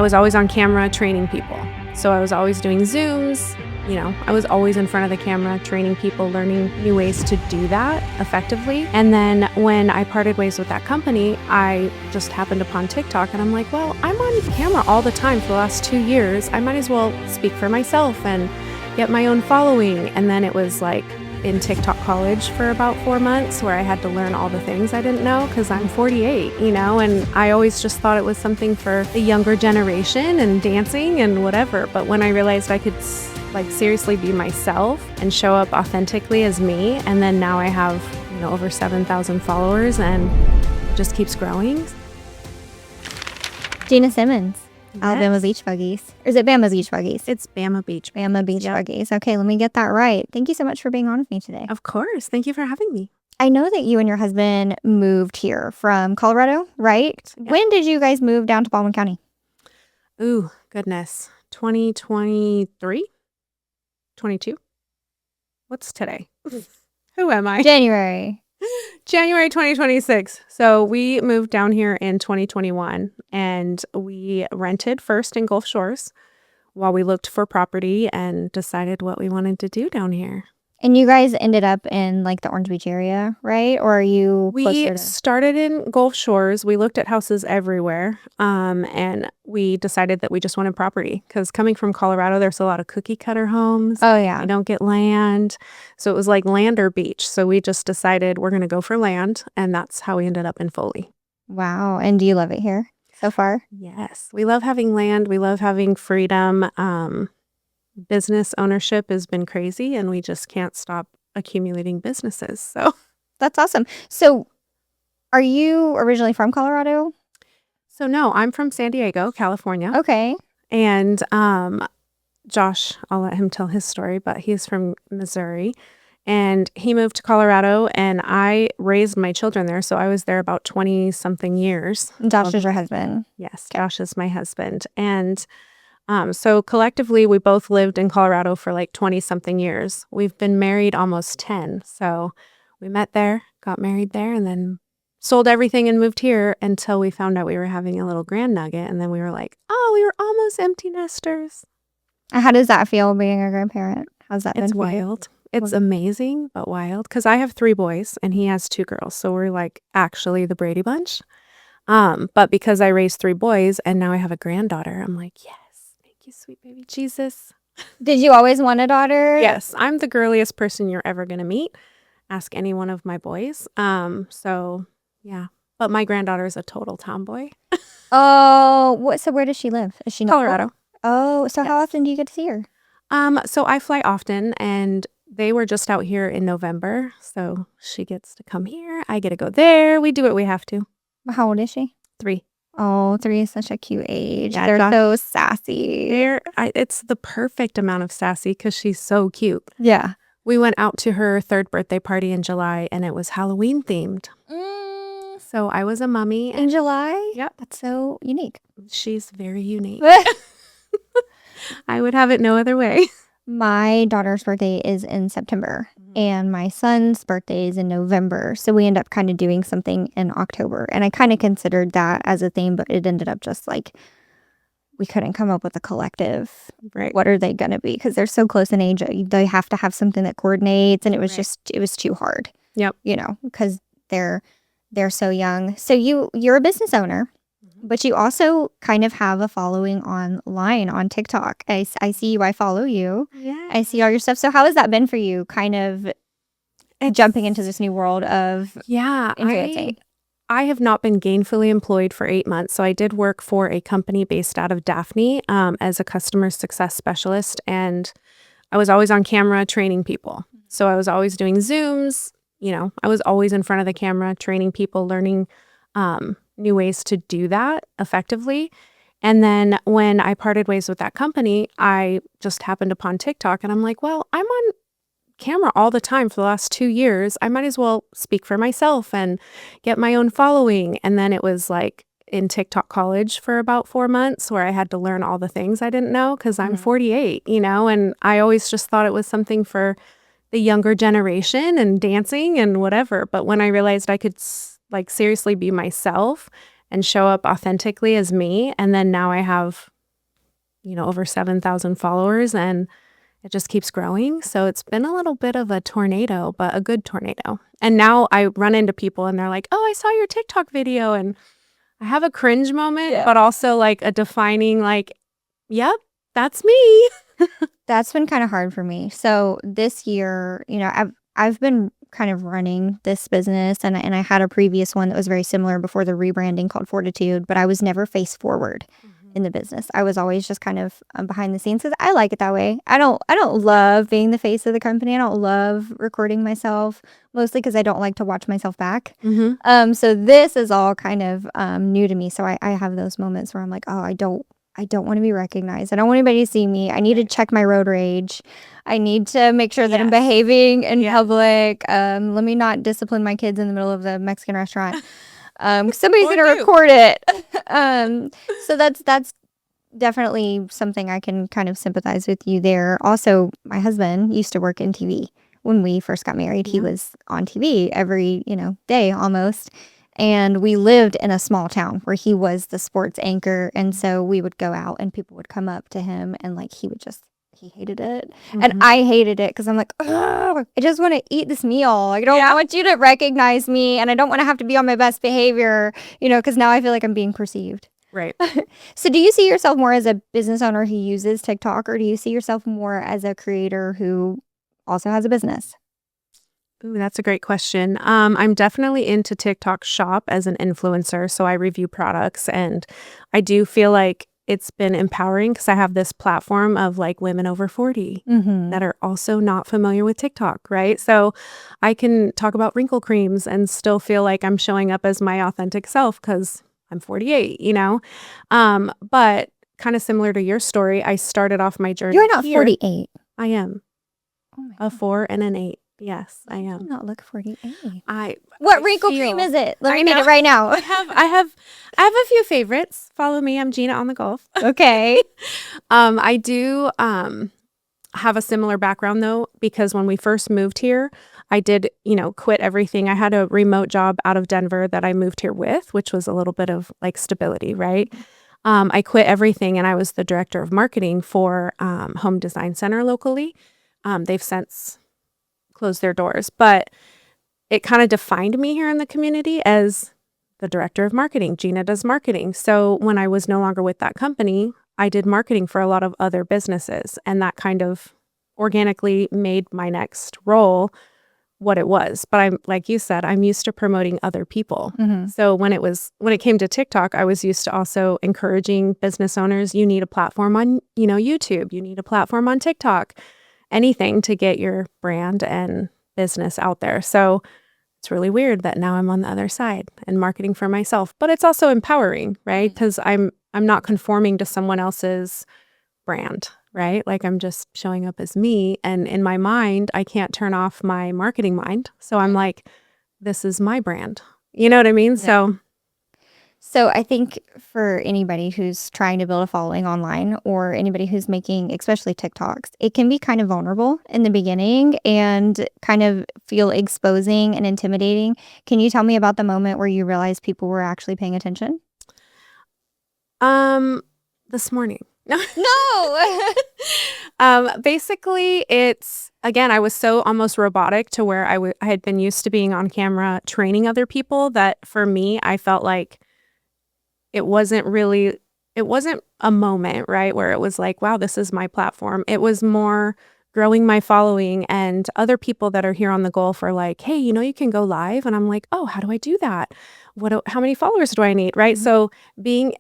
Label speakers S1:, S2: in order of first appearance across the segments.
S1: I was always on camera training people. So I was always doing Zooms. I was always in front of the camera training people, learning new ways to do that effectively. And then when I parted ways with that company, I just happened upon TikTok and I'm like, well, I'm on camera all the time for the last 2 years. I might as well speak for myself and get my own following. And then it was like in TikTok college for about 4 months where I had to learn all the things I didn't know because I'm 48, and I always just thought it was something for the younger generation and dancing and whatever. But when I realized I could seriously be myself and show up authentically as me, and then now I have over 7,000 followers and it just keeps growing.
S2: Gina Simmons, yes. Alabama Beach Buggies. Or is it Bama Beach Buggies?
S1: It's Bama Beach.
S2: Bama Beach Buggies. Okay, let me get that right. Thank you so much for being on with me today.
S1: Of course. Thank you for having me.
S2: I know that you and your husband moved here from Colorado, right? Yep. When did you guys move down to Baldwin County?
S1: Ooh, goodness. 2023? 22? What's today? Who am I?
S2: January
S1: 2026. So we moved down here in 2021 and we rented first in Gulf Shores while we looked for property and decided what we wanted to do down here.
S2: And you guys ended up in the Orange Beach area, right? Or are you closer to...
S1: We started in Gulf Shores. We looked at houses everywhere. And we decided that we just wanted property because coming from Colorado, there's a lot of cookie cutter homes.
S2: Oh, yeah.
S1: You don't get land. So it was like land or beach. So we just decided we're going to go for land. And that's how we ended up in Foley.
S2: Wow. And do you love it here so far?
S1: Yes. We love having land. We love having freedom. Business ownership has been crazy and we just can't stop accumulating businesses. So
S2: that's awesome. So are you originally from Colorado?
S1: So no, I'm from San Diego, California.
S2: Okay.
S1: And Josh, I'll let him tell his story, but he's from Missouri and he moved to Colorado and I raised my children there. So I was there about 20 something years.
S2: Josh is your husband?
S1: Yes. Okay. Josh is my husband. And so collectively, we both lived in Colorado for 20-something years. We've been married almost 10. So we met there, got married there, and then sold everything and moved here until we found out we were having a little grand nugget. And then we were like, oh, we were almost empty nesters.
S2: How does that feel being a grandparent? How's that been?
S1: It's wild. It's amazing, but wild. Because I have 3 boys and he has 2 girls. So we're actually the Brady Bunch. But because I raised 3 boys and now I have a granddaughter, I'm like, yes. You sweet baby Jesus.
S2: Did you always want a daughter?
S1: Yes, I'm the girliest person you're ever going to meet. Ask any one of my boys. So yeah, but my granddaughter is a total tomboy.
S2: Oh, so where does she live? Is she in
S1: Colorado?
S2: Oh, so how often do you get to see her?
S1: So I fly often, and they were just out here in November. So she gets to come here. I get to go there. We do what we have to.
S2: How old is she?
S1: 3.
S2: Oh, 3 is such a cute age. Yeah, they're so sassy.
S1: It's the perfect amount of sassy because she's so cute.
S2: Yeah.
S1: We went out to her 3rd birthday party in July, and it was Halloween themed. So I was a mummy.
S2: In July?
S1: Yep.
S2: That's so unique.
S1: She's very unique. I would have it no other way.
S2: My daughter's birthday is in September and my son's birthday is in November. So we end up kind of doing something in October. And I kind of considered that as a theme, but it ended up just we couldn't come up with a collective.
S1: Right.
S2: What are they going to be? Because they're so close in age. They have to have something that coordinates. And it was it was too hard.
S1: Yep.
S2: Because they're so young. So you're a business owner. But you also kind of have a following online on TikTok. I see you. I follow you.
S1: Yeah.
S2: I see all your stuff. So how has that been for you, kind of jumping into this new world of influencing?
S1: I have not been gainfully employed for 8 months. So I did work for a company based out of Daphne as a customer success specialist. And I was always on camera training people. So I was always doing Zooms. I was always in front of the camera training people, learning new ways to do that effectively. And then when I parted ways with that company, I just happened upon TikTok and I'm like, well, I'm on camera all the time for the last 2 years. I might as well speak for myself and get my own following. And then it was in TikTok college for about 4 months where I had to learn all the things I didn't know because I'm 48, and I always just thought it was something for the younger generation and dancing and whatever. But when I realized I could seriously be myself and show up authentically as me. And then now I have, over 7,000 followers, and it just keeps growing. So it's been a little bit of a tornado, but a good tornado. And now I run into people and they're like, oh, I saw your TikTok video. And I have a cringe moment, but also like a defining, like, yep, that's me.
S2: That's been kind of hard for me. So this year, I've been kind of running this business, and I had a previous one that was very similar before the rebranding called Fortitude, but I was never face forward in the business. I was always just kind of behind the scenes because I like it that way. I don't love being the face of the company. I don't love recording myself, mostly because I don't like to watch myself back. So this is all kind of new to me. So I have those moments where I'm like, oh, I don't want to be recognized. I don't want anybody to see me. I need to check my road rage. I need to make sure that I'm behaving in public. Let me not discipline my kids in the middle of the Mexican restaurant. Somebody's going to record it. So that's definitely something I can kind of sympathize with you there. Also, my husband used to work in TV. When we first got married, he was on TV every, day almost. And we lived in a small town where he was the sports anchor. And so we would go out and people would come up to him and like he hated it. And I hated it because I'm like, oh, I just want to eat this meal. Like, I want you to recognize me, and I don't want to have to be on my best behavior, because now I feel like I'm being perceived.
S1: Right.
S2: So do you see yourself more as a business owner who uses TikTok, or do you see yourself more as a creator who also has a business?
S1: Ooh, that's a great question. I'm definitely into TikTok Shop as an influencer. So I review products, and I do feel like it's been empowering because I have this platform of like women over 40 that are also not familiar with TikTok, right? So I can talk about wrinkle creams and still feel like I'm showing up as my authentic self because I'm 48, But kind of similar to your story, I started off my journey.
S2: You're not 48.
S1: I am.
S2: Oh my
S1: A 4 and an 8. Yes, I am.
S2: You do not look 48.
S1: What
S2: wrinkle cream is it? Let me get it right now.
S1: I have a few favorites. Follow me. I'm Gina on the Golf.
S2: Okay.
S1: I do have a similar background though, because when we first moved here, I did, quit everything. I had a remote job out of Denver that I moved here with, which was a little bit of like stability, right? I quit everything and I was the director of marketing for Home Design Center locally. They've since closed their doors, but it kind of defined me here in the community as the director of marketing. Gina does marketing. So when I was no longer with that company, I did marketing for a lot of other businesses, and that kind of organically made my next role what it was. But I'm, like you said, I'm used to promoting other people. So when it came to TikTok, I was used to also encouraging business owners, you need a platform on, YouTube, you need a platform on TikTok, anything to get your brand and business out there. So it's really weird that now I'm on the other side and marketing for myself, but it's also empowering, right? Because I'm not conforming to someone else's brand, right? Like I'm just showing up as me, and in my mind, I can't turn off my marketing mind. So I'm like, this is my brand. You know what I mean?
S2: Yeah. So I think for anybody who's trying to build a following online, or anybody who's making, especially TikToks, it can be kind of vulnerable in the beginning and kind of feel exposing and intimidating. Can you tell me about the moment where you realized people were actually paying attention?
S1: This morning. No.
S2: No.
S1: Basically, it's, again, I was so almost robotic to where I had been used to being on camera training other people that for me, I felt like it wasn't a moment, right, where it was like, wow, this is my platform. It was more growing my following, and other people that are here on the Golf are like, hey, you can go live. And I'm like, oh, how do I do that? How many followers do I need? Right. So being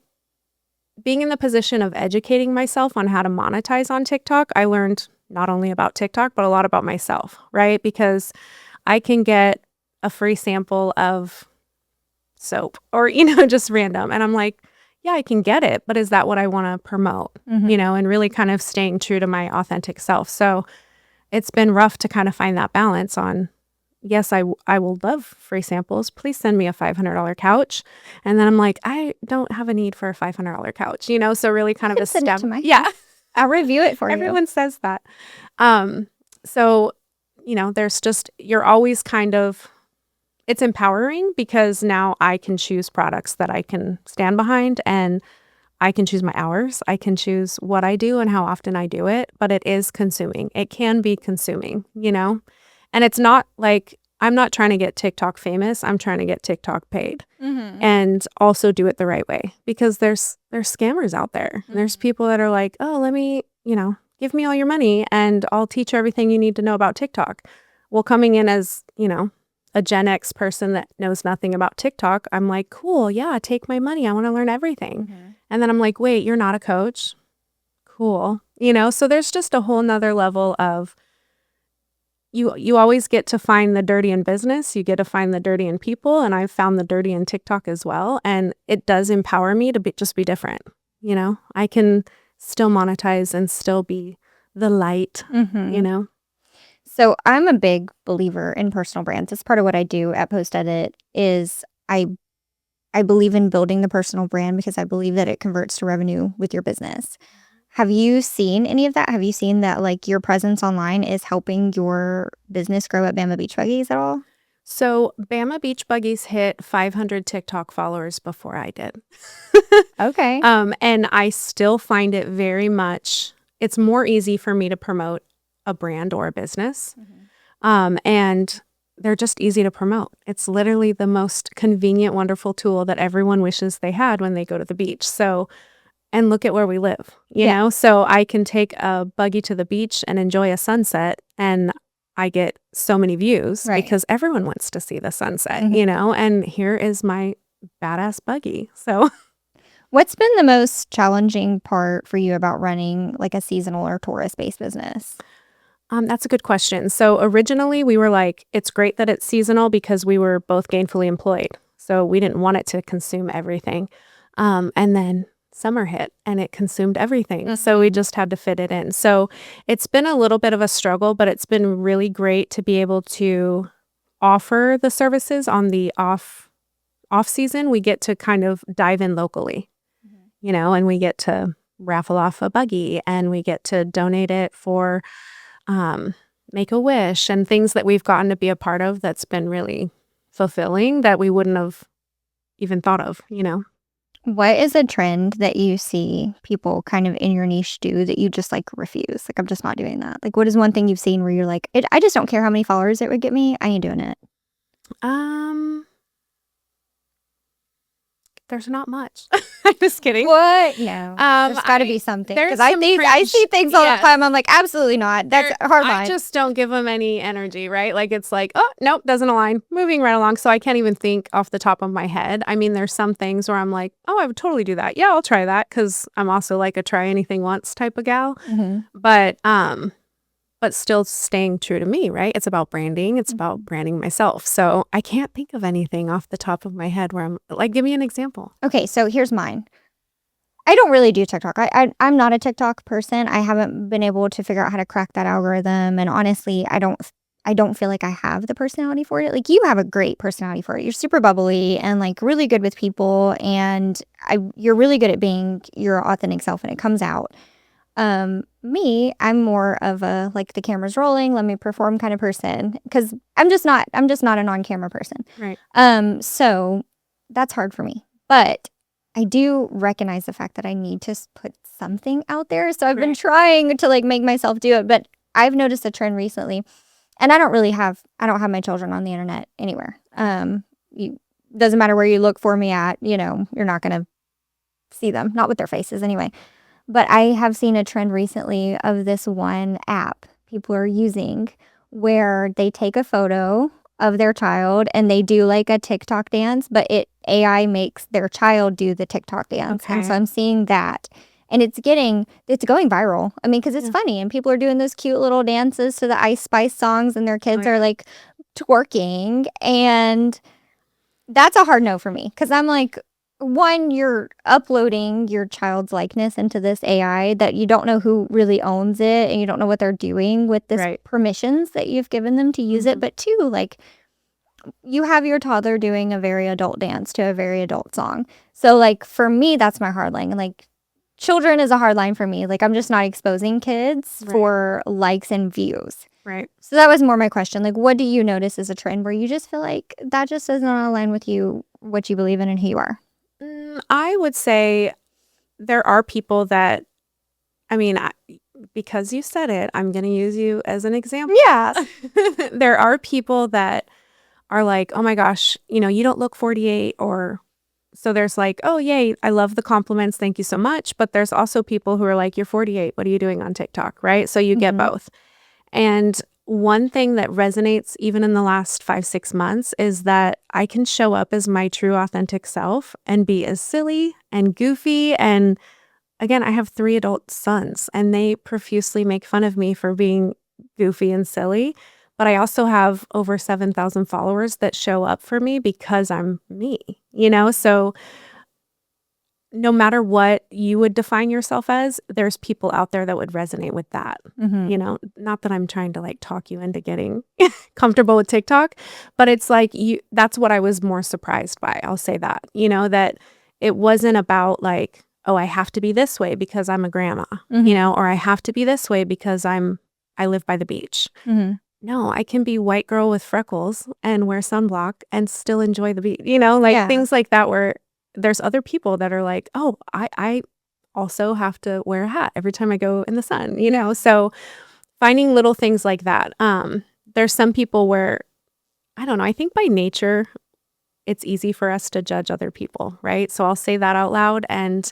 S1: in the position of educating myself on how to monetize on TikTok, I learned not only about TikTok, but a lot about myself, right? Because I can get a free sample of soap or, just random. And I'm like, yeah, I can get it, but is that what I want to promote? And really kind of staying true to my authentic self. So it's been rough to kind of find that balance on, yes, I will love free samples. Please send me a $500 couch. And then I'm like, I don't have a need for a $500 couch, so really kind of a step.
S2: Yeah. I'll review it for you.
S1: Everyone says that. So, there's just, you're always kind of, it's empowering because now I can choose products that I can stand behind, and I can choose my hours. I can choose what I do and how often I do it, but it is consuming. It can be consuming, you know? And it's not like I'm not trying to get TikTok famous. I'm trying to get TikTok paid and also do it the right way because there's scammers out there. There's people that are like, oh, let me, give me all your money and I'll teach you everything you need to know about TikTok. Well, coming in as, a Gen X person that knows nothing about TikTok, I'm like, cool, yeah, take my money. I want to learn everything. And then I'm like, wait, you're not a coach? Cool. So there's just a whole nother level of you always get to find the dirty in business. You get to find the dirty in people. And I've found the dirty in TikTok as well. And it does empower me to just be different. I can still monetize and still be the light,
S2: So I'm a big believer in personal brands. It's part of what I do at Post Edit is I believe in building the personal brand because I believe that it converts to revenue with your business. Have you seen any of that? Have you seen that like your presence online is helping your business grow at Bama Beach Buggies at all?
S1: So Bama Beach Buggies hit 500 TikTok followers before I did.
S2: Okay.
S1: And I still find it very much, it's more easy for me to promote a brand or a business. And they're just easy to promote. It's literally the most convenient, wonderful tool that everyone wishes they had when they go to the beach. So, and look at where we live, you know? So I can take a buggy to the beach and enjoy a sunset and I get so many views because everyone wants to see the sunset, and here is my badass buggy. So
S2: what's been the most challenging part for you about running like a seasonal or tourist-based business?
S1: That's a good question. So originally we were like, it's great that it's seasonal because we were both gainfully employed. So we didn't want it to consume everything. And then summer hit and it consumed everything. So we just had to fit it in. So it's been a little bit of a struggle, but it's been really great to be able to offer the services on the off season. We get to kind of dive in locally, and we get to raffle off a buggy and we get to donate it for Make-A-Wish and things that we've gotten to be a part of that's been really fulfilling that we wouldn't have even thought of,
S2: What is a trend that you see people kind of in your niche do that you just like refuse? Like, I'm just not doing that. Like, what is one thing you've seen where you're like, I just don't care how many followers it would get me. I ain't doing it.
S1: There's not much. I'm just kidding.
S2: What? No. There's got to be something. Because I see things all the time. I'm like, absolutely not. That's a hard line.
S1: I just don't give them any energy, right? Like, it's like, oh, nope, doesn't align. Moving right along. So I can't even think off the top of my head. I mean, there's some things where I'm like, oh, I would totally do that. Yeah, I'll try that because I'm also like a try anything once type of gal. But still staying true to me, right? It's about branding. It's about branding myself. So I can't think of anything off the top of my head where I'm like, give me an example.
S2: Okay, so here's mine. I don't really do TikTok. I'm not a TikTok person. I haven't been able to figure out how to crack that algorithm. And honestly, I don't feel like I have the personality for it. Like, you have a great personality for it. You're super bubbly and like really good with people. And you're really good at being your authentic self and it comes out. Me, I'm more of a like the camera's rolling, let me perform kind of person because I'm just not a non-camera person.
S1: Right.
S2: So that's hard for me. But I do recognize the fact that I need to put something out there. So I've been trying to like make myself do it, but I've noticed a trend recently, and I don't have my children on the internet anywhere. Doesn't matter where you look for me at, you're not going to see them, not with their faces anyway. But I have seen a trend recently of this one app people are using where they take a photo of their child and they do like a TikTok dance, but AI makes their child do the TikTok dance. Okay. And so I'm seeing that. And it's going viral. I mean, because it's funny and people are doing those cute little dances to the Ice Spice songs and their kids are like twerking. And that's a hard no for me because I'm like, one, you're uploading your child's likeness into this AI that you don't know who really owns it and you don't know what they're doing with this permissions that you've given them to use it. But two, like, you have your toddler doing a very adult dance to a very adult song. So like for me, that's my hard line. Like, children is a hard line for me. Like, I'm just not exposing kids for likes and views.
S1: Right.
S2: So that was more my question. Like, what do you notice as a trend where you just feel like that just does not align with you, what you believe in and who you are?
S1: I would say there are people that, I mean, because you said it, I'm going to use you as an example.
S2: Yeah.
S1: There are people that are like, oh my gosh, you don't look 48, or so there's like, oh, yay, I love the compliments. Thank you so much. But there's also people who are like, you're 48. What are you doing on TikTok? Right. So you get both. And one thing that resonates even in the last 5-6 months is that I can show up as my true authentic self and be as silly and goofy. And again, I have 3 adult sons and they profusely make fun of me for being goofy and silly. But I also have over 7,000 followers that show up for me because I'm me, So no matter what you would define yourself as, there's people out there that would resonate with that. Not that I'm trying to like talk you into getting comfortable with TikTok, but it's like that's what I was more surprised by. I'll say that, that it wasn't about like, oh, I have to be this way because I'm a grandma, or I have to be this way because I live by the beach. No, I can be white girl with freckles and wear sunblock and still enjoy the beach, things like that, where there's other people that are like, oh, I also have to wear a hat every time I go in the sun, so finding little things like that. There's some people where, I don't know, I think by nature, it's easy for us to judge other people, right? So I'll say that out loud. And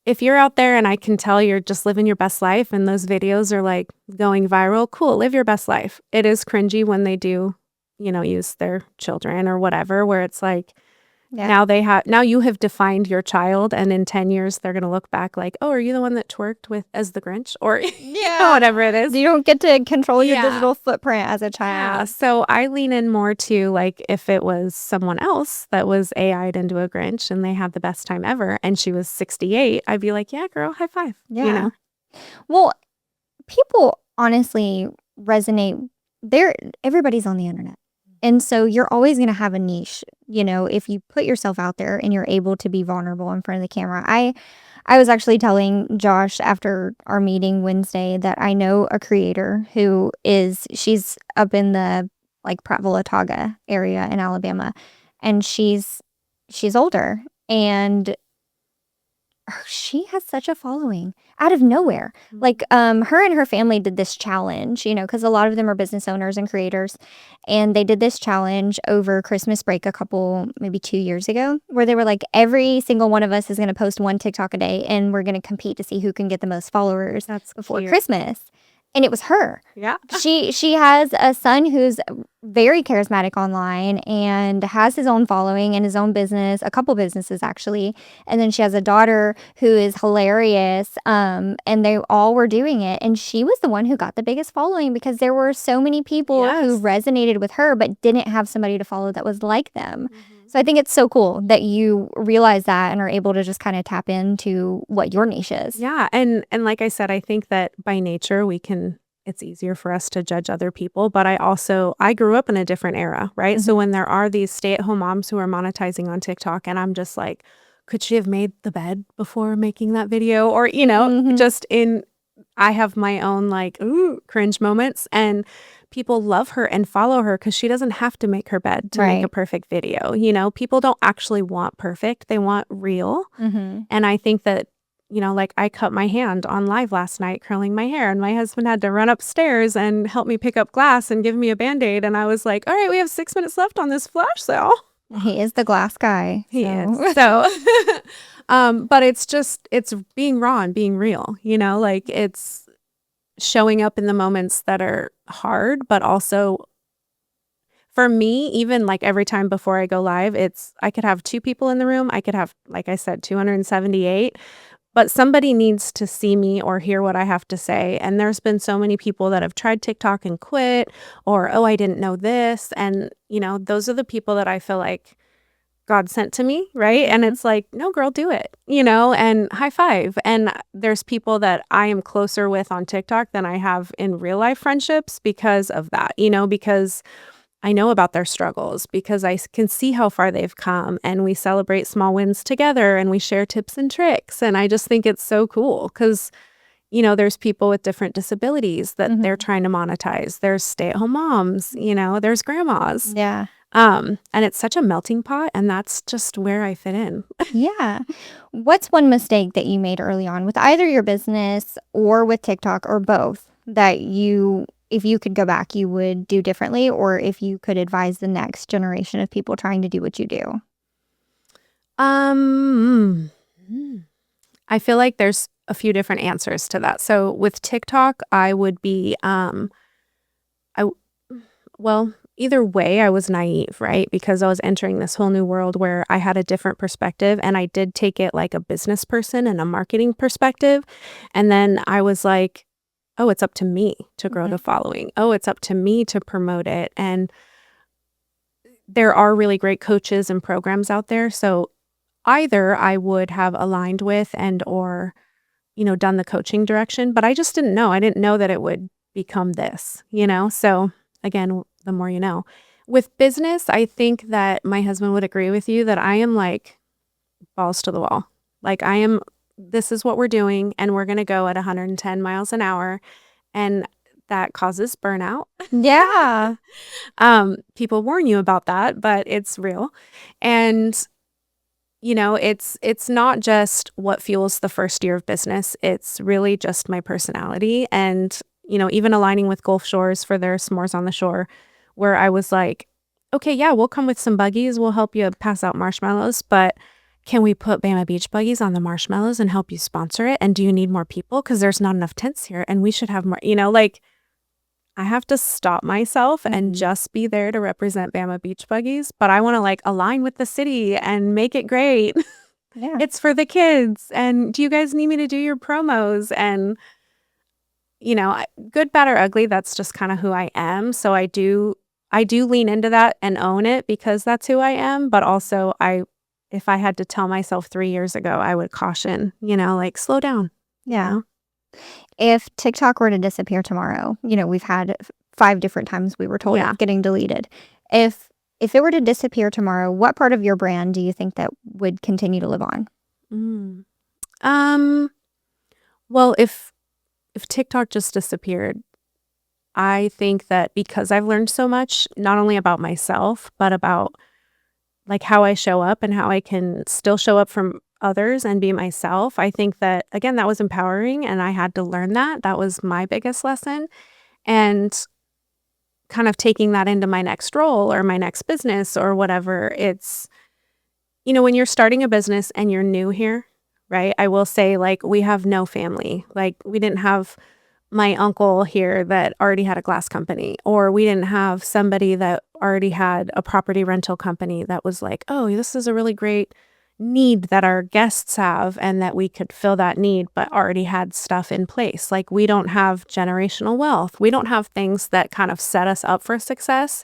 S1: if you're out there and I can tell you're just living your best life and those videos are like going viral, cool, live your best life. It is cringy when they do, use their children or whatever, where it's like, now you have defined your child, and in 10 years they're going to look back like, oh, are you the one that twerked with as the Grinch, or whatever it is.
S2: You don't get to control your digital footprint as a child.
S1: Yeah, so I lean in more to like, if it was someone else that was AI'd into a Grinch and they had the best time ever and she was 68, I'd be like, yeah, girl, high five.
S2: Yeah. Well, people honestly resonate. Everybody's on the internet. And so you're always going to have a niche, if you put yourself out there and you're able to be vulnerable in front of the camera. I was actually telling Josh after our meeting Wednesday that I know a creator she's up in the like Prattville-Otaga area in Alabama, and she's older, and she has such a following out of nowhere. Like her and her family did this challenge, because a lot of them are business owners and creators, and they did this challenge over Christmas break maybe 2 years ago, where they were like, every single one of us is going to post 1 TikTok a day and we're going to compete to see who can get the most followers before Christmas. And it was her. Yeah. She has a son who's very charismatic online and has his own following and his own business, a couple businesses actually. And then she has a daughter who is hilarious. And they all were doing it. And she was the one who got the biggest following because there were so many people who resonated with her but didn't have somebody to follow that was like them. So I think it's so cool that you realize that and are able to just kind of tap into what your niche is.
S1: Yeah. And like I said, I think that by nature it's easier for us to judge other people. But I grew up in a different era, right? So when there are these stay-at-home moms who are monetizing on TikTok, and I'm just like, could she have made the bed before making that video? Or, I have my own like, ooh, cringe moments, and people love her and follow her because she doesn't have to make her bed to make a perfect video. People don't actually want perfect. They want real. And I think that, like I cut my hand on live last night curling my hair, and my husband had to run upstairs and help me pick up glass and give me a Band-Aid. And I was like, all right, we have 6 minutes left on this flash sale.
S2: He is the glass guy.
S1: He is. So, but it's being raw and being real, like it's showing up in the moments that are hard, but also for me, even like every time before I go live, I could have 2 people in the room. I could have, like I said, 278, but somebody needs to see me or hear what I have to say. And there's been so many people that have tried TikTok and quit, or, oh, I didn't know this. And, those are the people that I feel like God sent to me, right? And it's like, no, girl, do it, and high five. And there's people that I am closer with on TikTok than I have in real life friendships because of that, because I know about their struggles, because I can see how far they've come, and we celebrate small wins together and we share tips and tricks. And I just think it's so cool because, there's people with different disabilities that they're trying to monetize. There's stay-at-home moms, there's grandmas.
S2: Yeah.
S1: And it's such a melting pot, and that's just where I fit in.
S2: Yeah. What's one mistake that you made early on with either your business or with TikTok or both that you, if you could go back, you would do differently, or if you could advise the next generation of people trying to do what you do?
S1: Um, I feel like there's a few different answers to that. So with TikTok, I would be, I, well, either way, I was naive, right? Because I was entering this whole new world where I had a different perspective, and I did take it like a business person and a marketing perspective. And then I was like, oh, it's up to me to grow the following. Oh, it's up to me to promote it. And there are really great coaches and programs out there. So either I would have aligned with and or, done the coaching direction, but I just didn't know. I didn't know that it would become this. So again, the more you know. With business, I think that my husband would agree with you that I am like balls to the wall. Like this is what we're doing, and we're going to go at 110 miles an hour, and that causes burnout.
S2: Yeah.
S1: People warn you about that, but it's real. And it's not just what fuels the first year of business. It's really just my personality. And, even aligning with Gulf Shores for their S'mores on the Shore, where I was like, okay, yeah, we'll come with some buggies. We'll help you pass out marshmallows, but can we put Bama Beach buggies on the marshmallows and help you sponsor it? And do you need more people? Because there's not enough tents here, and we should have more, like, I have to stop myself and just be there to represent Bama Beach Buggies, but I want to like align with the city and make it great.
S2: Yeah.
S1: It's for the kids. And do you guys need me to do your promos? And, good, bad, or ugly, that's just kind of who I am. So I do lean into that and own it because that's who I am. But also if I had to tell myself 3 years ago, I would caution, like slow down.
S2: Yeah. If TikTok were to disappear tomorrow, we've had 5 different times we were told
S1: Yeah.
S2: it's getting deleted. If it were to disappear tomorrow, what part of your brand do you think that would continue to live on?
S1: Well, if TikTok just disappeared, I think that because I've learned so much, not only about myself, but about like how I show up and how I can still show up from others and be myself. I think that, again, that was empowering, and I had to learn that. That was my biggest lesson. And kind of taking that into my next role or my next business or whatever, it's, when you're starting a business and you're new here, right? I will say, like, we have no family. Like, we didn't have my uncle here that already had a glass company, or we didn't have somebody that already had a property rental company that was like, oh, this is a really great need that our guests have, and that we could fill that need, but already had stuff in place. Like, we don't have generational wealth. We don't have things that kind of set us up for success.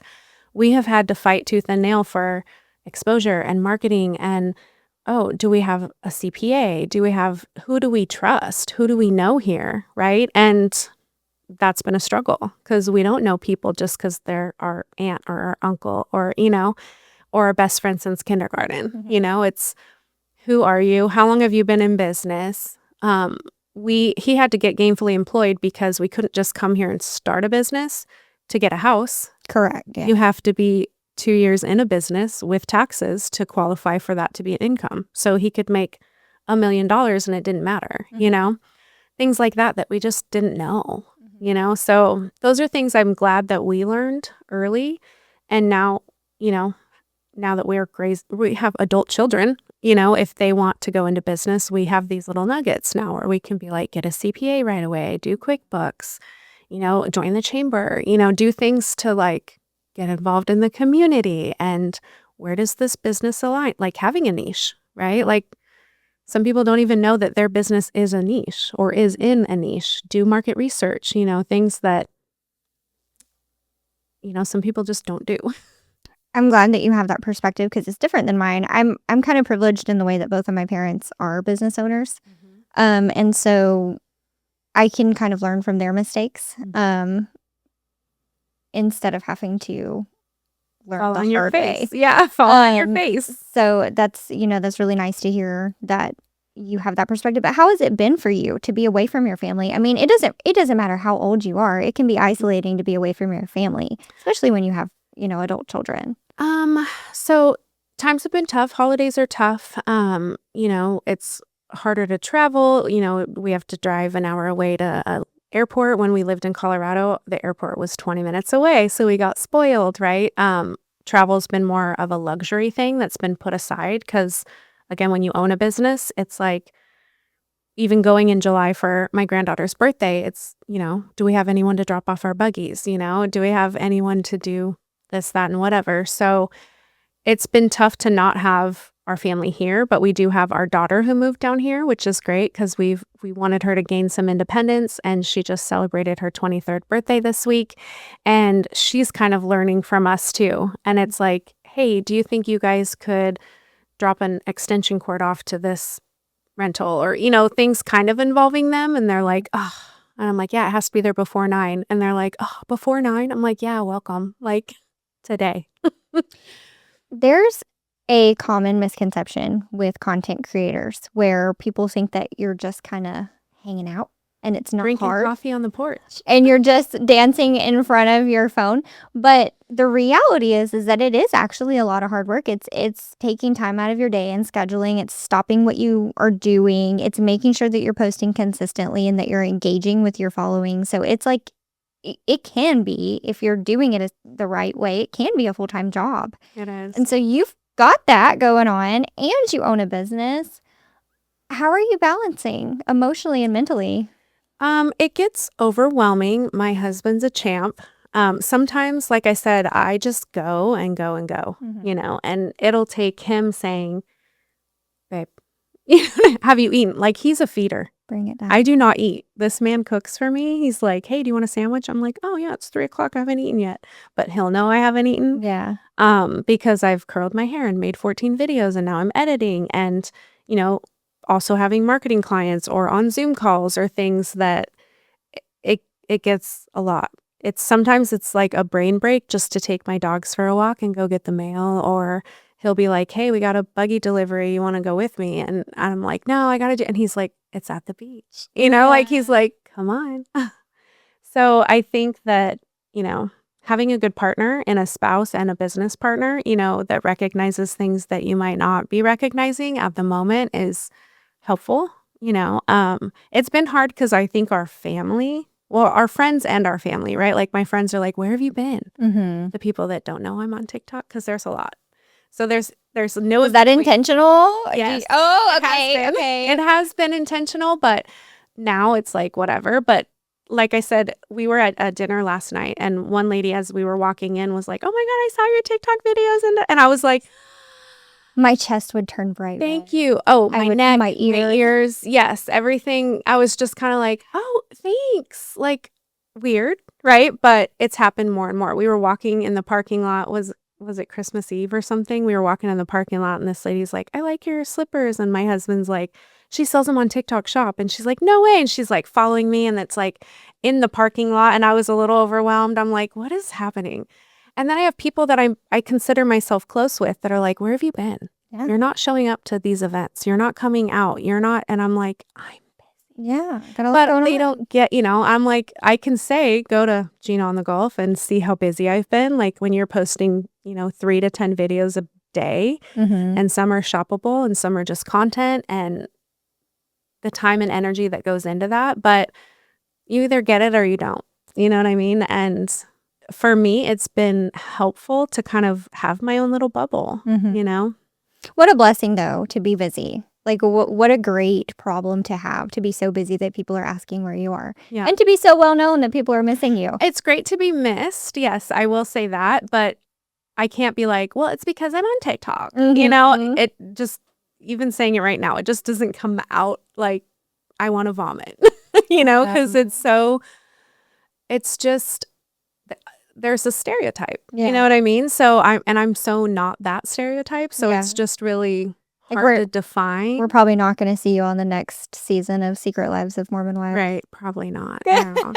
S1: We have had to fight tooth and nail for exposure and marketing and, oh, do we have a CPA? Who do we trust? Who do we know here? Right. And that's been a struggle because we don't know people just because they're our aunt or our uncle or, or our best friend since kindergarten. It's who are you? How long have you been in business? He had to get gainfully employed because we couldn't just come here and start a business to get a house.
S2: Correct. Yeah.
S1: You have to be 2 years in a business with taxes to qualify for that to be an income. So he could make $1 million and it didn't matter, things like that we just didn't know, So those are things I'm glad that we learned early. And now, now that we have adult children, if they want to go into business, we have these little nuggets now where we can be like, get a CPA right away, do QuickBooks, join the chamber, do things to like get involved in the community. And where does this business align? Like having a niche, right? Like some people don't even know that their business is a niche or is in a niche. Do market research, things that, some people just don't do.
S2: I'm glad that you have that perspective because it's different than mine. I'm kind of privileged in the way that both of my parents are business owners. And so I can kind of learn from their mistakes. Instead of having to learn
S1: fall
S2: the
S1: on your
S2: hard
S1: face.
S2: way.
S1: Yeah, fall on your face.
S2: So that's really nice to hear that you have that perspective. But how has it been for you to be away from your family? I mean, it doesn't matter how old you are. It can be isolating to be away from your family, especially when you have, adult children.
S1: So times have been tough. Holidays are tough. It's harder to travel. We have to drive an hour away to a airport. When we lived in Colorado, the airport was 20 minutes away, so we got spoiled, right? Travel's been more of a luxury thing that's been put aside because, again, when you own a business, it's like even going in July for my granddaughter's birthday, it's, do we have anyone to drop off our buggies? Do we have anyone to do this, that, and whatever? So it's been tough to not have our family here, but we do have our daughter who moved down here, which is great because we wanted her to gain some independence, and she just celebrated her 23rd birthday this week, and she's kind of learning from us too. And it's like, hey, do you think you guys could drop an extension cord off to this rental, or things kind of involving them? And they're like, oh, and I'm like, yeah, it has to be there before 9. And they're like, oh, before 9? I'm like, yeah, welcome, like today.
S2: There's a common misconception with content creators where people think that you're just kind of hanging out and it's not
S1: Drinking
S2: hard.
S1: coffee on the porch.
S2: And you're just dancing in front of your phone. But the reality is that it is actually a lot of hard work. It's taking time out of your day and scheduling. It's stopping what you are doing. It's making sure that you're posting consistently and that you're engaging with your following. So it's like, it can be, if you're doing it the right way, it can be a full-time job.
S1: It is.
S2: And so you've got that going on and you own a business. How are you balancing emotionally and mentally?
S1: It gets overwhelming. My husband's a champ. Sometimes, like I said, I just go and go and go, and it'll take him saying, babe, have you eaten? Like, he's a feeder.
S2: Bring it down.
S1: I do not eat. This man cooks for me. He's like, hey, do you want a sandwich? I'm like, oh yeah, it's 3:00. I haven't eaten yet, but he'll know I haven't eaten.
S2: Yeah.
S1: Because I've curled my hair and made 14 videos and now I'm editing and, also having marketing clients or on Zoom calls or things that it gets a lot. Sometimes it's like a brain break just to take my dogs for a walk and go get the mail, or he'll be like, hey, we got a buggy delivery. You want to go with me? And I'm like, no, I got to do. And he's like, it's at the beach, like he's like, come on. So I think that, having a good partner and a spouse and a business partner, that recognizes things that you might not be recognizing at the moment is helpful. It's been hard because I think our family, well, our friends and our family, right? Like my friends are like, where have you been?
S2: Mm-hmm.
S1: The people that don't know I'm on TikTok, because there's a lot. So there's no.
S2: Was that intentional?
S1: Yes.
S2: Okay. Okay.
S1: It has been intentional, but now it's like whatever. But like I said, we were at a dinner last night, and one lady, as we were walking in, was like, oh my God, I saw your TikTok videos. And I was like,
S2: my chest would turn bright.
S1: Thank you. Oh, my neck,
S2: my
S1: ears. Yes, everything. I was just kind of like, oh, thanks. Like, weird, right? But it's happened more and more. We were walking in the parking lot. Was it Christmas Eve or something? We were walking in the parking lot, and this lady's like, I like your slippers. And my husband's like, she sells them on TikTok Shop. And she's like, no way. And she's like following me, and it's like in the parking lot. And I was a little overwhelmed. I'm like, what is happening? And then I have people that I consider myself close with that are like, where have you been? Yeah. You're not showing up to these events. You're not coming out. You're not. And I'm like, I'm busy.
S2: Yeah.
S1: But they don't get, I'm like, I can say, go to Gina on the Golf and see how busy I've been. Like when you're posting, 3 to 10 videos a day, and some are shoppable and some are just content, and the time and energy that goes into that. But you either get it or you don't. You know what I mean? And for me, it's been helpful to kind of have my own little bubble,
S2: What a blessing, though, to be busy. Like, what a great problem to have, to be so busy that people are asking where you are.
S1: Yeah.
S2: And to be so well known that people are missing you.
S1: It's great to be missed. Yes, I will say that. But I can't be like, well, it's because I'm on TikTok. It just, even saying it right now, it just doesn't come out like I want to vomit, because it's just, there's a stereotype, you know what I mean? So I'm so not that stereotype. So it's just really hard to define.
S2: We're probably not going to see you on the next season of Secret Lives of Mormon Wives.
S1: Right. Probably not. No.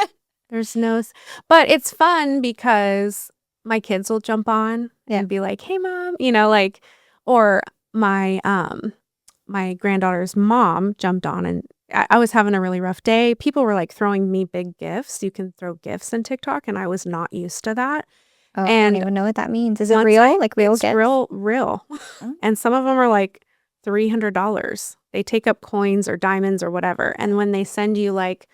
S1: There's no, but it's fun because my kids will jump on and be like, hey mom, or my granddaughter's mom jumped on, and I was having a really rough day. People were like throwing me big gifts. You can throw gifts in TikTok, and I was not used to that.
S2: Oh, I
S1: And
S2: don't even know what that means. Is it
S1: once
S2: real? Like real
S1: it's
S2: gifts?
S1: real.
S2: Oh.
S1: And some of them are like $300. They take up coins or diamonds or whatever. And when they send you like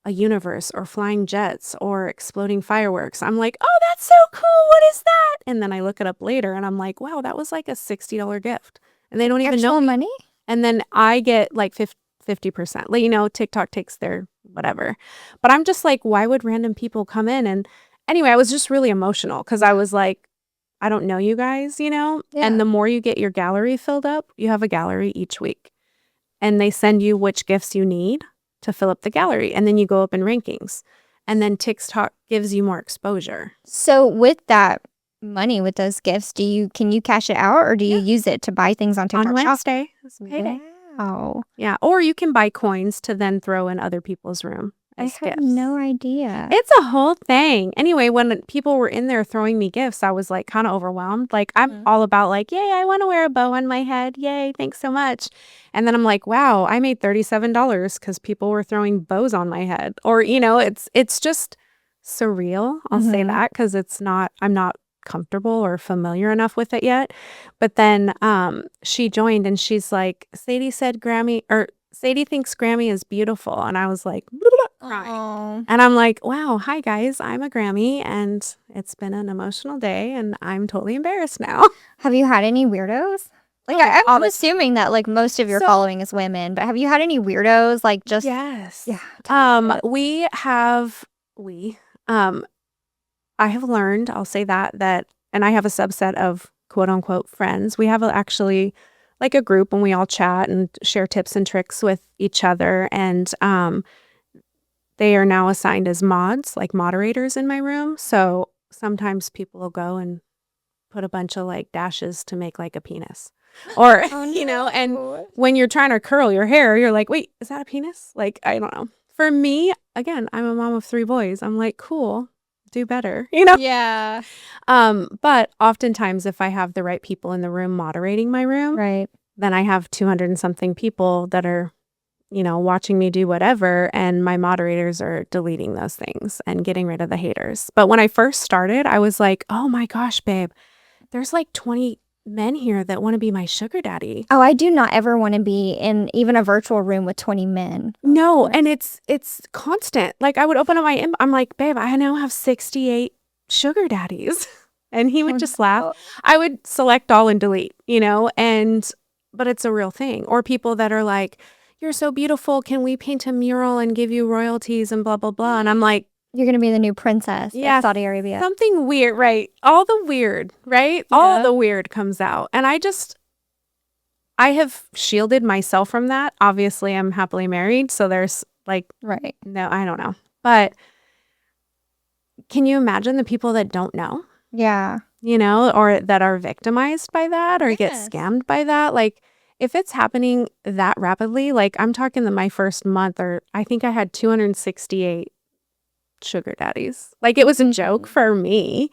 S1: a universe or flying jets or exploding fireworks, I'm like, oh, that's so cool. What is that? And then I look it up later and I'm like, wow, that was like a $60 gift. And they don't even know
S2: Actual
S1: me.
S2: money?
S1: And then I get like 50%. Like, TikTok takes their whatever. But I'm just like, why would random people come in? And anyway, I was just really emotional because I was like, I don't know you guys,
S2: Yeah.
S1: And the more you get your gallery filled up, you have a gallery each week. And they send you which gifts you need to fill up the gallery. And then you go up in rankings. And then TikTok gives you more exposure.
S2: So with that money, with those gifts, can you cash it out or do you use it to buy things on TikTok
S1: On
S2: Shop?
S1: Wednesday, it's payday.
S2: Wow.
S1: Yeah. Or you can buy coins to then throw in other people's room
S2: I
S1: as
S2: had
S1: gifts.
S2: no idea.
S1: It's a whole thing. Anyway, when people were in there throwing me gifts, I was like kind of overwhelmed. Like I'm all about like, yay, I want to wear a bow on my head. Yay, thanks so much. And then I'm like, wow, I made $37 because people were throwing bows on my head. Or, it's just surreal. I'll say that because I'm not comfortable or familiar enough with it yet. But then she joined and she's like, Sadie thinks Grammy is beautiful. And I was like, crying.
S2: Oh.
S1: And I'm like, wow, hi guys, I'm a Grammy and it's been an emotional day and I'm totally embarrassed now.
S2: Have you had any weirdos? Like I'm assuming that like most of your following is women, but have you had any weirdos like just
S1: Yes.
S2: Yeah.
S1: I have learned, I'll say that and I have a subset of quote unquote friends. We have actually like a group and we all chat and share tips and tricks with each other. And they are now assigned as mods, like moderators in my room. So sometimes people will go and put a bunch of like dashes to make like a penis. Or, and when you're trying to curl your hair, you're like, wait, is that a penis? Like, I don't know. For me, again, I'm a mom of 3 boys. I'm like, cool, do better,
S2: Yeah.
S1: But oftentimes if I have the right people in the room moderating my room,
S2: Right.
S1: then I have 200 and something people that are watching me do whatever, and my moderators are deleting those things and getting rid of the haters. But when I first started, I was like, oh my gosh, babe, there's like 20 men here that want to be my sugar daddy.
S2: Oh, I do not ever want to be in even a virtual room with 20 men.
S1: No, and it's constant. Like I would open up I'm like, babe, I now have 68 sugar daddies. And he would just laugh. I would select all and delete, but it's a real thing. Or people that are like, you're so beautiful. Can we paint a mural and give you royalties and blah, blah, blah. And I'm like,
S2: you're going to be the new princess of Saudi Arabia.
S1: Something weird, right? All the weird, right? Yeah. All the weird comes out. And I have shielded myself from that. Obviously, I'm happily married. So there's like,
S2: right.
S1: No, I don't know. But can you imagine the people that don't know?
S2: Yeah.
S1: Or that are victimized by that or get scammed by that? Like, if it's happening that rapidly, like I'm talking my first month, or I think I had 268 sugar daddies. Like it was a joke for me.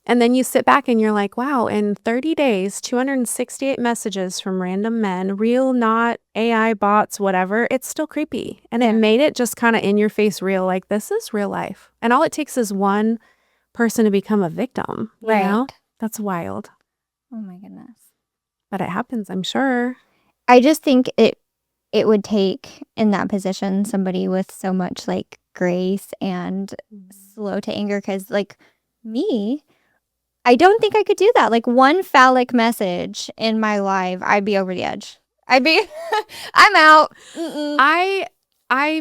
S1: And then you sit back and you're like, wow, in 30 days, 268 messages from random men, real, not AI bots, whatever. It's still creepy. And it made it just kind of in your face real. Like this is real life. And all it takes is one person to become a victim. Right. That's wild.
S2: Oh my goodness.
S1: But it happens, I'm sure.
S2: I just think it would take in that position somebody with so much like grace and slow to anger, because like me, I don't think I could do that. Like one phallic message in my life, I'd be over the edge. I'm out.
S1: I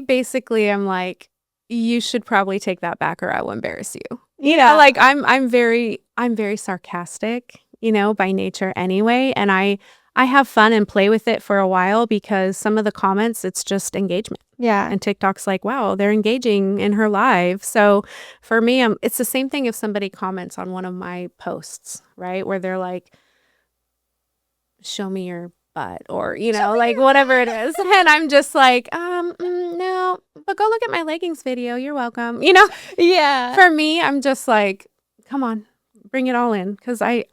S1: basically am like, you should probably take that back or I will embarrass you. Like I'm very sarcastic, by nature anyway. And I have fun and play with it for a while because some of the comments, it's just engagement.
S2: Yeah.
S1: And TikTok's like, wow, they're engaging in her live. So for me, it's the same thing if somebody comments on one of my posts, right? Where they're like, show me your butt or, like whatever it is. And I'm just like, no, but go look at my leggings video. You're welcome.
S2: Yeah.
S1: For me, I'm just like, come on, bring it all in. Cause I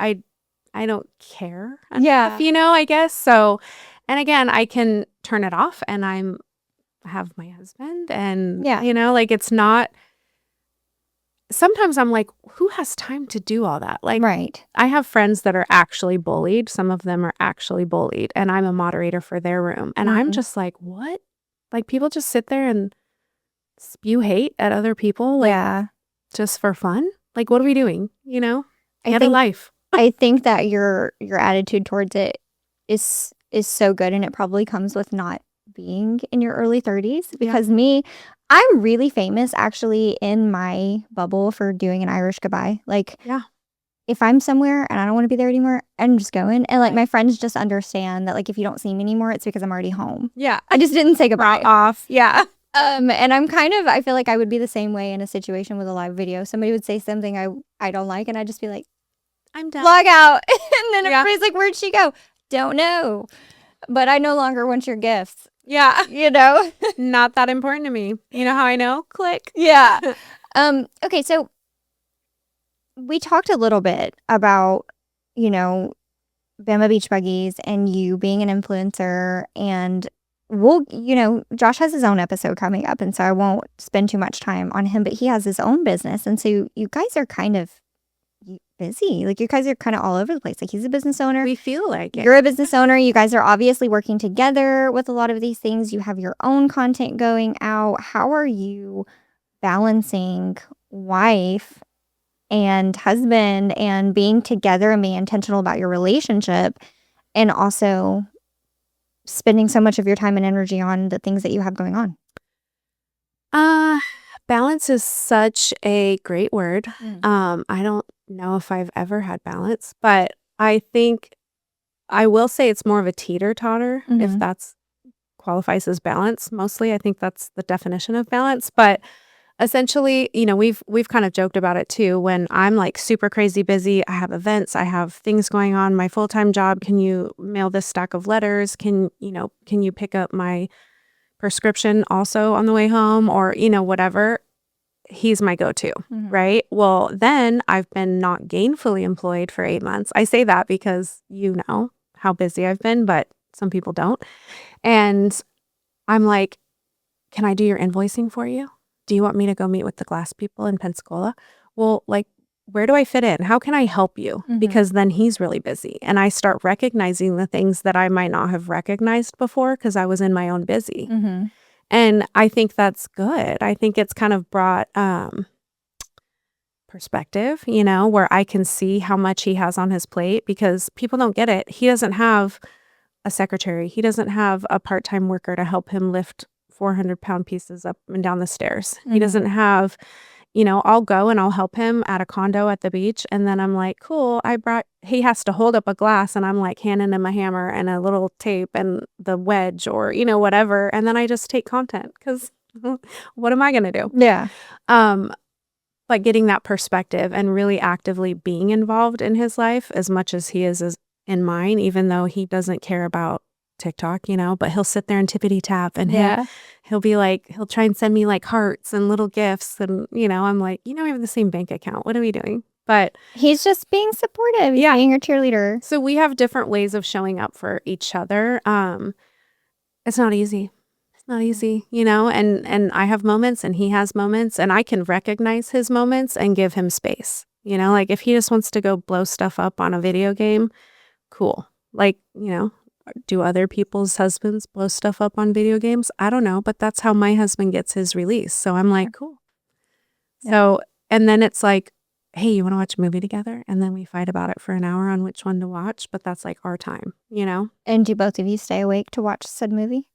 S1: don't care enough, I guess. So, and again, I can turn it off and I have my husband and, like it's not, sometimes I'm like, who has time to do all that? Like,
S2: Right.
S1: I have friends that are actually bullied. Some of them are actually bullied, and I'm a moderator for their room. And I'm just like, what? Like, people just sit there and spew hate at other people, like,
S2: Yeah.
S1: just for fun? Like, what are we doing? You know?
S2: I
S1: Get a
S2: think
S1: life.
S2: I think that your attitude towards it is so good, and it probably comes with not being in your early 30s. Because me, I'm really famous actually in my bubble for doing an Irish goodbye. Like,
S1: Yeah.
S2: if I'm somewhere and I don't want to be there anymore, I'm just going. And like
S1: Right.
S2: my friends just understand that like if you don't see me anymore, it's because I'm already home.
S1: Yeah.
S2: I just didn't say goodbye.
S1: Off. Yeah.
S2: And I'm kind of, I feel like I would be the same way in a situation with a live video. Somebody would say something I don't like, and I'd just be like,
S1: I'm done.
S2: log out. And then
S1: Yeah.
S2: everybody's like, where'd she go? Don't know. But I no longer want your gifts,
S1: Yeah.
S2: you know?
S1: Not that important to me. You know how I know? Click.
S2: Yeah. Okay, so we talked a little bit about, you know, Bama Beach Buggies and you being an influencer, and Josh has his own episode coming up, and so I won't spend too much time on him, but he has his own business, and so you guys are kind of busy. Like, you guys are kind of all over the place. Like, he's a business owner.
S1: We feel like it.
S2: You're a business owner. You guys are obviously working together with a lot of these things. You have your own content going out. How are you balancing wife and husband and being together and being intentional about your relationship, and also spending so much of your time and energy on the things that you have going on?
S1: Balance is such a great word.
S2: Mm.
S1: I don't know if I've ever had balance, but I think I will say it's more of a teeter-totter, if
S2: Mhm.
S1: that's qualifies as balance. Mostly, I think that's the definition of balance, but essentially, we've kind of joked about it too. When I'm like super crazy busy, I have events, I have things going on, my full-time job, can you mail this stack of letters? Can you pick up my prescription also on the way home, or whatever. He's my go-to,
S2: Mhm.
S1: right? Well, then I've been not gainfully employed for 8 months. I say that because you know how busy I've been, but some people don't. And I'm like, can I do your invoicing for you? Do you want me to go meet with the glass people in Pensacola? Well, like, where do I fit in? How can I help you?
S2: Mhm.
S1: Because then he's really busy. And I start recognizing the things that I might not have recognized before because I was in my own busy.
S2: Mhm.
S1: And I think that's good. I think it's kind of brought perspective, where I can see how much he has on his plate, because people don't get it. He doesn't have a secretary. He doesn't have a part-time worker to help him lift 400-pound pieces up and down the stairs. He
S2: Mhm.
S1: doesn't have, I'll go and I'll help him at a condo at the beach. And then I'm like, cool, he has to hold up a glass, and I'm like handing him a hammer and a little tape and the wedge, or, whatever. And then I just take content, because what am I going to do?
S2: Yeah.
S1: But getting that perspective and really actively being involved in his life as much as he is in mine, even though he doesn't care about TikTok, but he'll sit there and tippity tap, and he'll be like, he'll try and send me like hearts and little gifts. And, I'm like, we have the same bank account. What are we doing? But
S2: He's just being supportive. He's
S1: Yeah.
S2: being your cheerleader.
S1: so we have different ways of showing up for each other. It's not easy. It's not easy, and I have moments and he has moments, and I can recognize his moments and give him space. Like, if he just wants to go blow stuff up on a video game, cool. Like, do other people's husbands blow stuff up on video games? I don't know, but that's how my husband gets his release. So I'm like, cool.
S2: Yeah.
S1: So, and then it's like, hey, you want to watch a movie together? And then we fight about it for an hour on which one to watch, but that's like our time,
S2: And do both of you stay awake to watch said movie?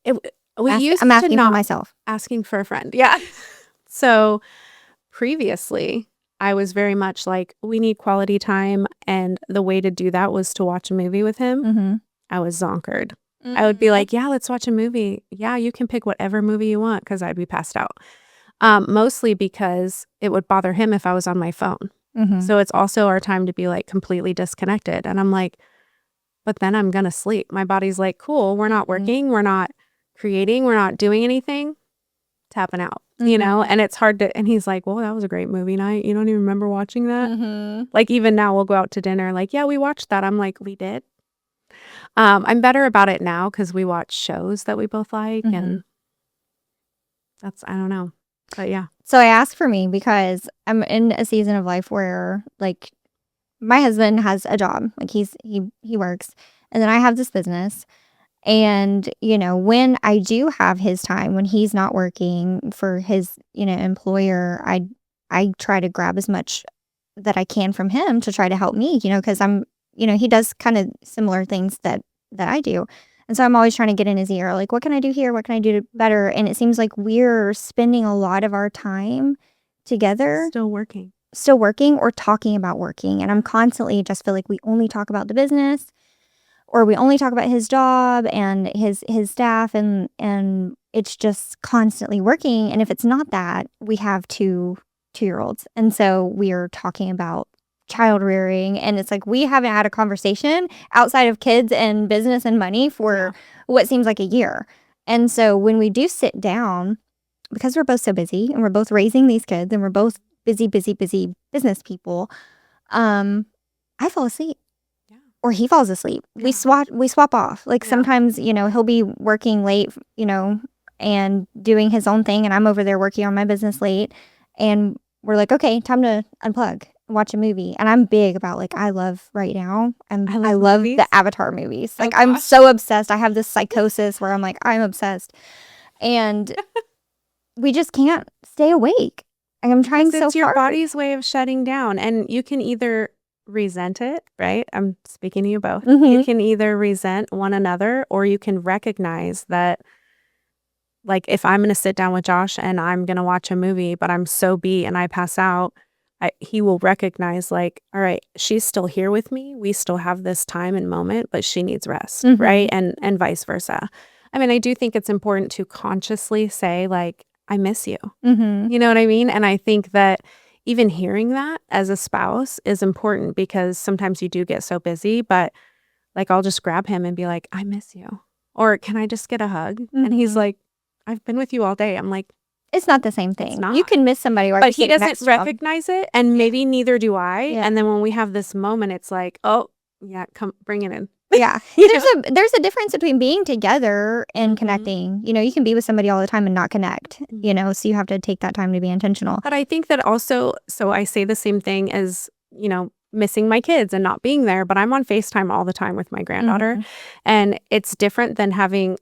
S1: We used
S2: I'm
S1: to
S2: asking for
S1: not
S2: myself.
S1: asking for a friend. Yeah. So previously, I was very much like, we need quality time. And the way to do that was to watch a movie with him.
S2: Mm-hmm.
S1: I was zonkered. I would be like, yeah, let's watch a movie. Yeah, you can pick whatever movie you want, because I'd be passed out. Mostly because it would bother him if I was on my phone.
S2: Mm-hmm.
S1: So it's also our time to be like completely disconnected. And I'm like, but then I'm going to sleep. My body's like, cool, we're not working. We're not creating. We're not doing anything. Tapping out, and it's hard to, and he's like, well, that was a great movie night. You don't even remember watching that?
S2: Mm-hmm.
S1: Like, even now we'll go out to dinner. Like, yeah, we watched that. I'm like, we did. I'm better about it now because we watch shows that we both like.
S2: Mm-hmm.
S1: And I don't know. But yeah.
S2: So I ask for me because I'm in a season of life where like my husband has a job, like he works, and then I have this business. And, when I do have his time, when he's not working for his, employer, I try to grab as much that I can from him to try to help me, because he does kind of similar things that I do. And so I'm always trying to get in his ear, like, what can I do here? What can I do better? And it seems like we're spending a lot of our time together,
S1: Still working
S2: or talking about working. And I'm constantly just feel like we only talk about the business, or we only talk about his job and his staff, and it's just constantly working. And if it's not that, we have two-year-olds, and so we are talking about child rearing, and it's like we haven't had a conversation outside of kids and business and money for what seems like a year. And so when we do sit down, because we're both so busy and we're both raising these kids and we're both busy business people, I fall asleep. Or he falls asleep. We swap off. Like sometimes, he'll be working late, and doing his own thing, and I'm over there working on my business late, and we're like, okay, time to unplug, watch a movie. And I'm big about like, I love right now, and I love the Avatar movies. Like I'm so obsessed. I have this psychosis where I'm like, I'm obsessed, and we just can't stay awake. Like, I'm trying so hard.
S1: It's your body's way of shutting down, and you can either resent it, right? I'm speaking to you both. You can either resent one another, or you can recognize that, like, if I'm going to sit down with Josh and I'm going to watch a movie, but I'm so beat and I pass out, he will recognize, like, all right, she's still here with me. We still have this time and moment, but she needs rest, right? And vice versa. I mean, I do think it's important to consciously say, like, I miss you. You know what I mean? And I think that even hearing that as a spouse is important, because sometimes you do get so busy, but like I'll just grab him and be like, I miss you. Or can I just get a hug? And he's like, I've been with you all day. I'm like,
S2: it's not the same thing.
S1: It's not.
S2: You can miss somebody,
S1: but he doesn't recognize it, and maybe neither do I. And then when we have this moment, it's like, oh yeah, come bring it in.
S2: Yeah. There's a difference between being together and connecting. You can be with somebody all the time and not connect, so you have to take that time to be intentional.
S1: But I think that also, so I say the same thing as, missing my kids and not being there, but I'm on FaceTime all the time with my granddaughter. And it's different than having,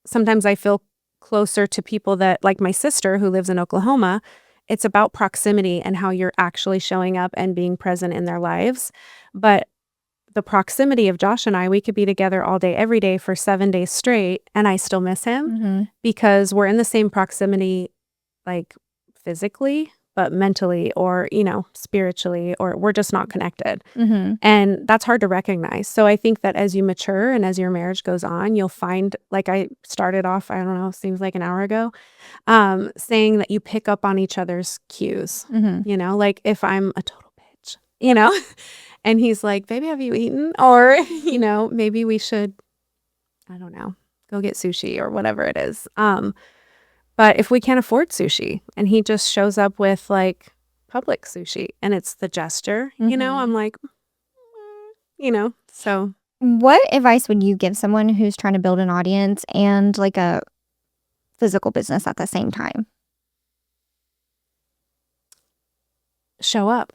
S1: sometimes I feel closer to people that, like my sister who lives in Oklahoma. It's about proximity and how you're actually showing up and being present in their lives. But the proximity of Josh and I, we could be together all day, every day for 7 days straight, and I still miss him because we're in the same proximity, like physically, but mentally or, spiritually, or we're just not connected. And that's hard to recognize. So I think that as you mature and as your marriage goes on, you'll find, like I started off, I don't know, seems like an hour ago, saying that you pick up on each other's cues, like if I'm a total bitch, and he's like, baby, have you eaten? Or, maybe we should, I don't know, go get sushi or whatever it is. But if we can't afford sushi and he just shows up with like public sushi and it's the gesture, I'm like, so.
S2: What advice would you give someone who's trying to build an audience and like a physical business at the same time?
S1: Show up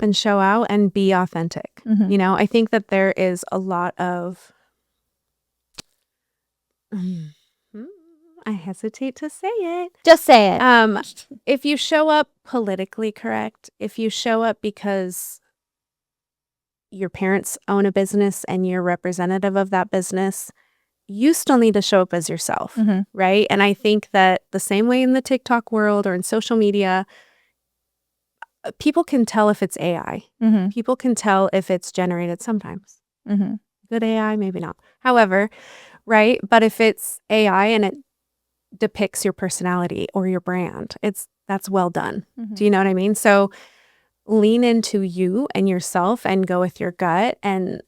S1: and show out and be authentic. I think that there is a lot of, I hesitate to say it.
S2: Just say it.
S1: If you show up politically correct, if you show up because your parents own a business and you're representative of that business, you still need to show up as yourself, right? And I think that the same way in the TikTok world or in social media, people can tell if it's AI. People can tell if it's generated sometimes. Good AI, maybe not. However, right? But if it's AI and it depicts your personality or your brand, that's well done. Do you know what I mean? So lean into you and yourself and go with your gut and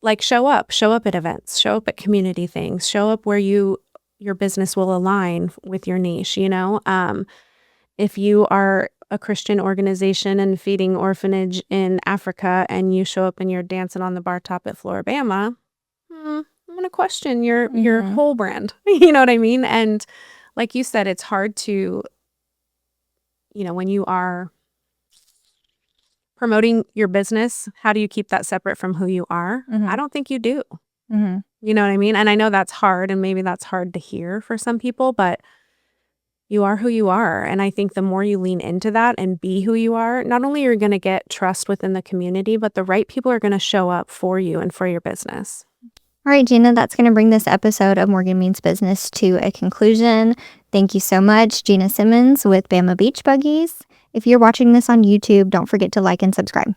S1: like show up at events, show up at community things, show up where your business will align with your niche. If you are a Christian organization and feeding orphanage in Africa and you show up and you're dancing on the bar top at Bama, I'm going to question your whole brand. You know what I mean? And like you said, it's hard to when you are promoting your business, how do you keep that separate from who you are? I don't think you do. You know what I mean? And I know that's hard, and maybe that's hard to hear for some people, but you are who you are. And I think the more you lean into that and be who you are, not only are you going to get trust within the community, but the right people are going to show up for you and for your business.
S2: All right, Gina, that's going to bring this episode of Morgan Means Business to a conclusion. Thank you so much, Gina Simmons with Bama Beach Buggies. If you're watching this on YouTube, don't forget to like and subscribe.